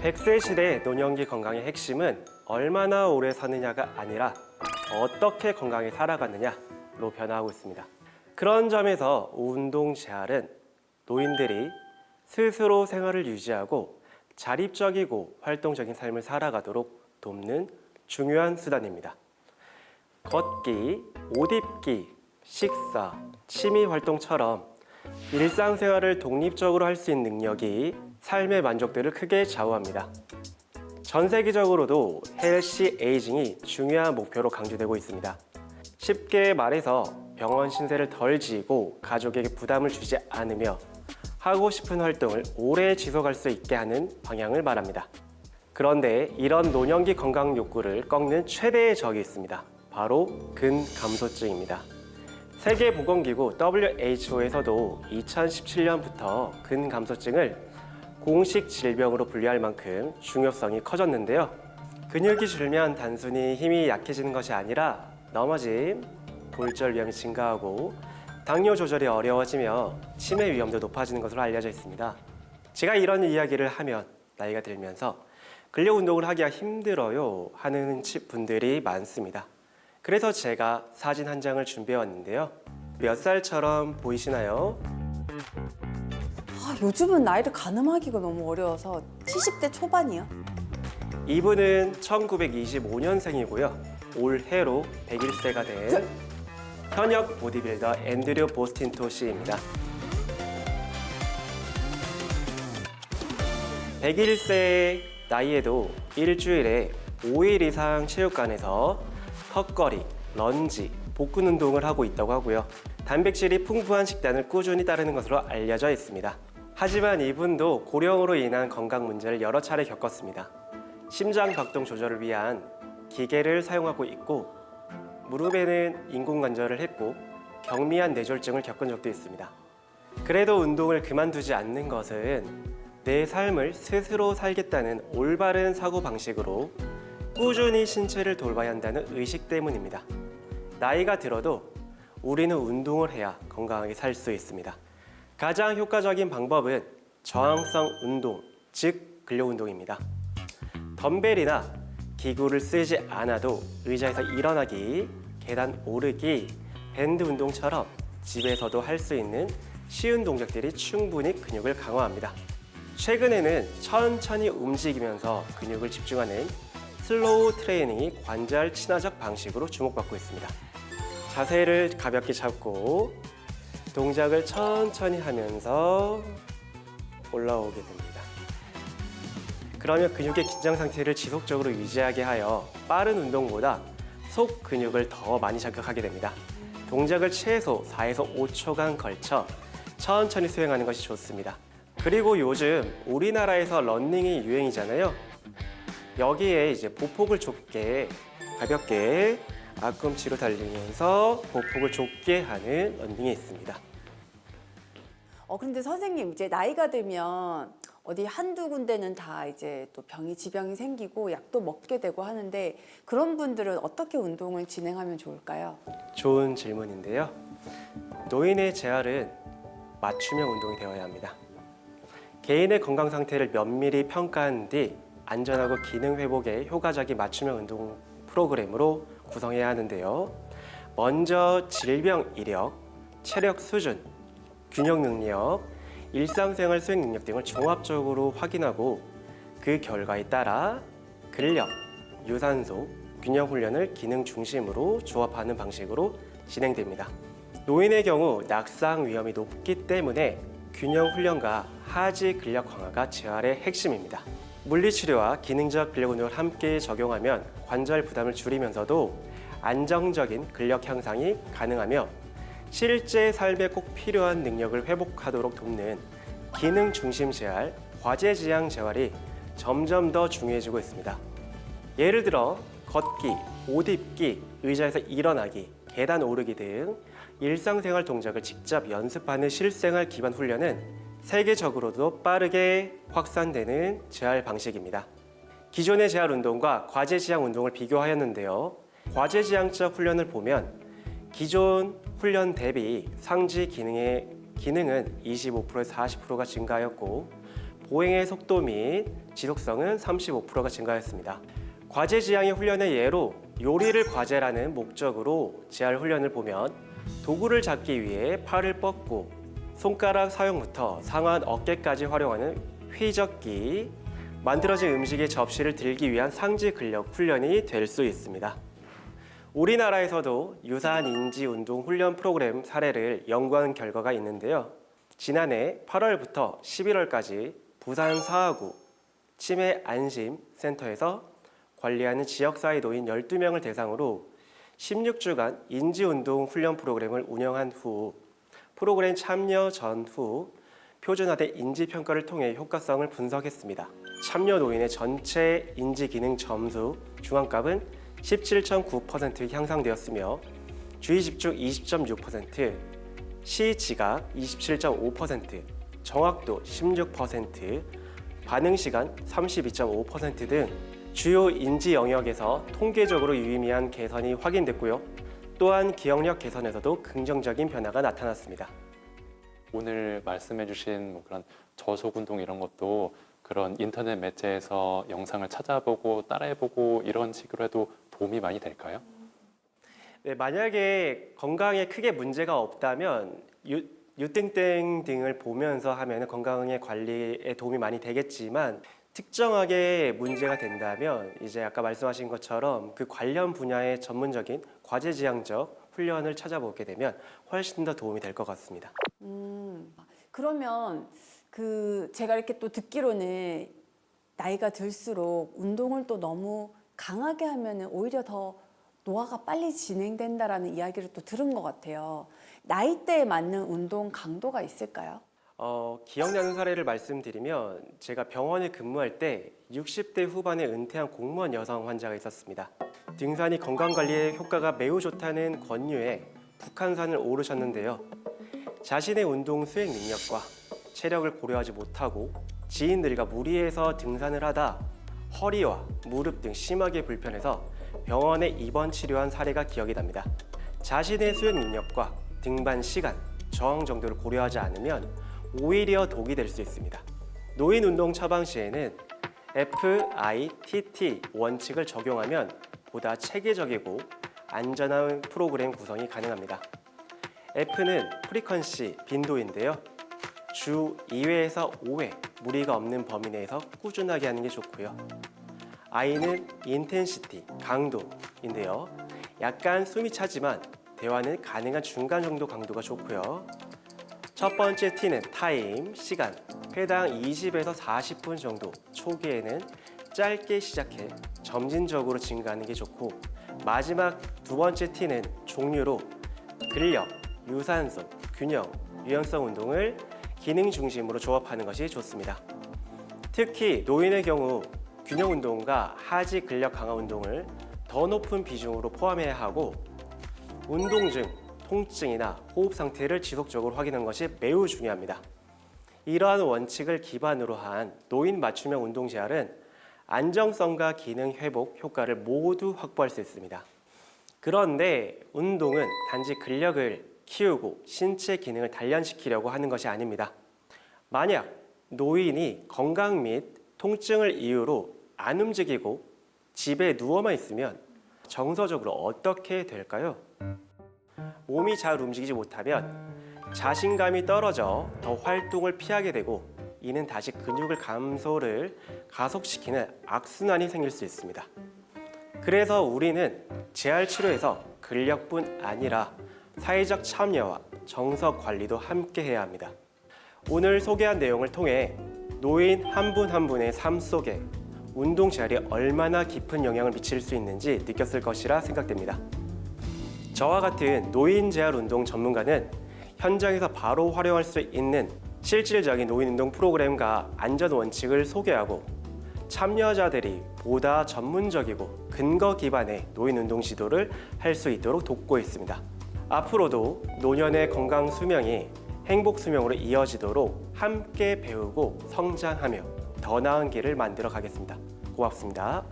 100세 시대 노년기 건강의 핵심은 얼마나 오래 사느냐가 아니라 어떻게 건강히 살아가느냐로 변화하고 있습니다. 그런 점에서 운동 재활은 노인들이 스스로 생활을 유지하고 자립적이고 활동적인 삶을 살아가도록 돕는 중요한 수단입니다. 걷기, 옷 입기, 식사, 취미 활동처럼 일상생활을 독립적으로 할 수 있는 능력이 삶의 만족도를 크게 좌우합니다. 전 세계적으로도 헬시 에이징이 중요한 목표로 강조되고 있습니다. 쉽게 말해서 병원 신세를 덜 지고 가족에게 부담을 주지 않으며 하고 싶은 활동을 오래 지속할 수 있게 하는 방향을 말합니다. 그런데 이런 노년기 건강 욕구를 꺾는 최대의 적이 있습니다. 바로 근감소증입니다. 세계보건기구 WHO에서도 2017년부터 근감소증을 공식 질병으로 분류할 만큼 중요성이 커졌는데요. 근육이 줄면 단순히 힘이 약해지는 것이 아니라 넘어짐, 골절 위험이 증가하고 당뇨 조절이 어려워지며 치매 위험도 높아지는 것으로 알려져 있습니다. 제가 이런 이야기를 하면 나이가 들면서 근력 운동을 하기가 힘들어요 하는 분들이 많습니다. 그래서 제가 사진 한 장을 준비해 왔는데요. 몇 살처럼 보이시나요? 요즘은 나이를 가늠하기가 너무 어려워서 70대 초반이요. 이분은 1925년생이고요. 올해로 101세가 된 현역 보디빌더 앤드류 보스틴토 씨입니다. 101세의 나이에도 일주일에 5일 이상 체육관에서 턱걸이, 런지, 복근 운동을 하고 있다고 하고요. 단백질이 풍부한 식단을 꾸준히 따르는 것으로 알려져 있습니다. 하지만 이분도 고령으로 인한 건강 문제를 여러 차례 겪었습니다. 심장 박동 조절을 위한 기계를 사용하고 있고 무릎에는 인공관절을 했고 경미한 뇌졸중을 겪은 적도 있습니다. 그래도 운동을 그만두지 않는 것은 내 삶을 스스로 살겠다는 올바른 사고방식으로 꾸준히 신체를 돌봐야 한다는 의식 때문입니다. 나이가 들어도 우리는 운동을 해야 건강하게 살 수 있습니다. 가장 효과적인 방법은 저항성 운동, 즉 근력 운동입니다. 덤벨이나 기구를 쓰지 않아도 의자에서 일어나기, 계단 오르기, 밴드 운동처럼 집에서도 할 수 있는 쉬운 동작들이 충분히 근육을 강화합니다. 최근에는 천천히 움직이면서 근육을 집중하는 슬로우 트레이닝이 관절 친화적 방식으로 주목받고 있습니다. 자세를 가볍게 잡고 동작을 천천히 하면서 올라오게 됩니다. 그러면 근육의 긴장 상태를 지속적으로 유지하게 하여 빠른 운동보다 속 근육을 더 많이 자극하게 됩니다. 동작을 최소 4에서 5초간 걸쳐 천천히 수행하는 것이 좋습니다. 그리고 요즘 우리나라에서 러닝이 유행이잖아요. 여기에 이제 보폭을 좁게 가볍게 앞꿈치로 달리면서 보폭을 좁게 하는 러닝이 있습니다. 근데 선생님 이제 나이가 들면 어디 한두 군데는 다 이제 또 지병이 생기고 약도 먹게 되고 하는데 그런 분들은 어떻게 운동을 진행하면 좋을까요? 좋은 질문인데요. 노인의 재활은 맞춤형 운동이 되어야 합니다. 개인의 건강 상태를 면밀히 평가한 뒤 안전하고 기능 회복에 효과적인 맞춤형 운동 프로그램으로 구성해야 하는데요. 먼저 질병 이력, 체력 수준, 균형 능력, 일상생활 수행 능력 등을 종합적으로 확인하고 그 결과에 따라 근력, 유산소, 균형 훈련을 기능 중심으로 조합하는 방식으로 진행됩니다. 노인의 경우 낙상 위험이 높기 때문에 균형 훈련과 하지 근력 강화가 재활의 핵심입니다. 물리치료와 기능적 근력 운동을 함께 적용하면 관절 부담을 줄이면서도 안정적인 근력 향상이 가능하며 실제 삶에 꼭 필요한 능력을 회복하도록 돕는 기능 중심 재활, 과제지향 재활이 점점 더 중요해지고 있습니다. 예를 들어 걷기, 옷 입기, 의자에서 일어나기, 계단 오르기 등 일상생활 동작을 직접 연습하는 실생활 기반 훈련은 세계적으로도 빠르게 확산되는 재활 방식입니다. 기존의 재활 운동과 과제지향 운동을 비교하였는데요. 과제지향적 훈련을 보면 기존 훈련 대비 상지 기능은 25%에서 40%가 증가하였고 보행의 속도 및 지속성은 35%가 증가했습니다. 과제 지향의 훈련의 예로 요리를 과제라는 목적으로 재활 훈련을 보면 도구를 잡기 위해 팔을 뻗고 손가락 사용부터 상완 어깨까지 활용하는 휘젓기, 만들어진 음식의 접시를 들기 위한 상지 근력 훈련이 될 수 있습니다. 우리나라에서도 유사한 인지 운동 훈련 프로그램 사례를 연구한 결과가 있는데요. 지난해 8월부터 11월까지 부산 사하구 치매 안심 센터에서 관리하는 지역사회 노인 12명을 대상으로 16주간 인지운동 훈련 프로그램을 운영한 후 프로그램 참여 전후 표준화된 인지평가를 통해 효과성을 분석했습니다. 참여 노인의 전체 인지기능 점수 중앙값은 17.9% 향상되었으며 주의집중 20.6%, 시지각 27.5%, 정확도 16%, 반응시간 32.5% 등 주요 인지 영역에서 통계적으로 유의미한 개선이 확인됐고요. 또한 기억력 개선에서도 긍정적인 변화가 나타났습니다. 오늘 말씀해주신 뭐 그런 저속 운동 이런 것도 그런 인터넷 매체에서 영상을 찾아보고 따라해보고 이런 식으로 해도 도움이 많이 될까요? 네, 만약에 건강에 크게 문제가 없다면 유땡땡 등을 보면서 하면 건강의 관리에 도움이 많이 되겠지만 특정하게 문제가 된다면 이제 아까 말씀하신 것처럼 그 관련 분야의 전문적인 과제지향적 훈련을 찾아보게 되면 훨씬 더 도움이 될 것 같습니다. 그러면 제가 이렇게 또 듣기로는 나이가 들수록 운동을 또 너무 강하게 하면은 오히려 더 노화가 빨리 진행된다라는 이야기를 또 들은 것 같아요. 나이대에 맞는 운동 강도가 있을까요? 기억나는 사례를 말씀드리면 제가 병원에 근무할 때 60대 후반에 은퇴한 공무원 여성 환자가 있었습니다. 등산이 건강관리에 효과가 매우 좋다는 권유에 북한산을 오르셨는데요. 자신의 운동 수행 능력과 체력을 고려하지 못하고 지인들과 무리해서 등산을 하다 허리와 무릎 등 심하게 불편해서 병원에 입원 치료한 사례가 기억이 납니다. 자신의 수행 능력과 등반 시간, 저항 정도를 고려하지 않으면 오히려 독이 될 수 있습니다. 노인 운동 처방 시에는 FITT 원칙을 적용하면 보다 체계적이고 안전한 프로그램 구성이 가능합니다. F는 프리퀀시, 빈도인데요. 주 2회에서 5회 무리가 없는 범위 내에서 꾸준하게 하는 게 좋고요. I는 인텐시티, 강도인데요. 약간 숨이 차지만 대화는 가능한 중간 정도 강도가 좋고요. 첫 번째 T는 타임, 시간, 회당 20에서 40분 정도 초기에는 짧게 시작해 점진적으로 증가하는 게 좋고 마지막 두 번째 T는 종류로 근력, 유산소, 균형, 유연성 운동을 기능 중심으로 조합하는 것이 좋습니다. 특히 노인의 경우 균형 운동과 하지 근력 강화 운동을 더 높은 비중으로 포함해야 하고 운동 중 통증이나 호흡 상태를 지속적으로 확인하는 것이 매우 중요합니다. 이러한 원칙을 기반으로 한 노인 맞춤형 운동 재활은 안정성과 기능 회복 효과를 모두 확보할 수 있습니다. 그런데 운동은 단지 근력을 키우고 신체 기능을 단련시키려고 하는 것이 아닙니다. 만약 노인이 건강 및 통증을 이유로 안 움직이고 집에 누워만 있으면 정서적으로 어떻게 될까요? 몸이 잘 움직이지 못하면 자신감이 떨어져 더 활동을 피하게 되고 이는 다시 근육을 감소를 가속시키는 악순환이 생길 수 있습니다. 그래서 우리는 재활 치료에서 근력뿐 아니라 사회적 참여와 정서 관리도 함께 해야 합니다. 오늘 소개한 내용을 통해 노인 한 분 한 분의 삶 속에 운동 재활이 얼마나 깊은 영향을 미칠 수 있는지 느꼈을 것이라 생각됩니다. 저와 같은 노인 재활 운동 전문가는 현장에서 바로 활용할 수 있는 실질적인 노인 운동 프로그램과 안전 원칙을 소개하고 참여자들이 보다 전문적이고 근거 기반의 노인 운동 지도를 할 수 있도록 돕고 있습니다. 앞으로도 노년의 건강 수명이 행복 수명으로 이어지도록 함께 배우고 성장하며 더 나은 길을 만들어 가겠습니다. 고맙습니다.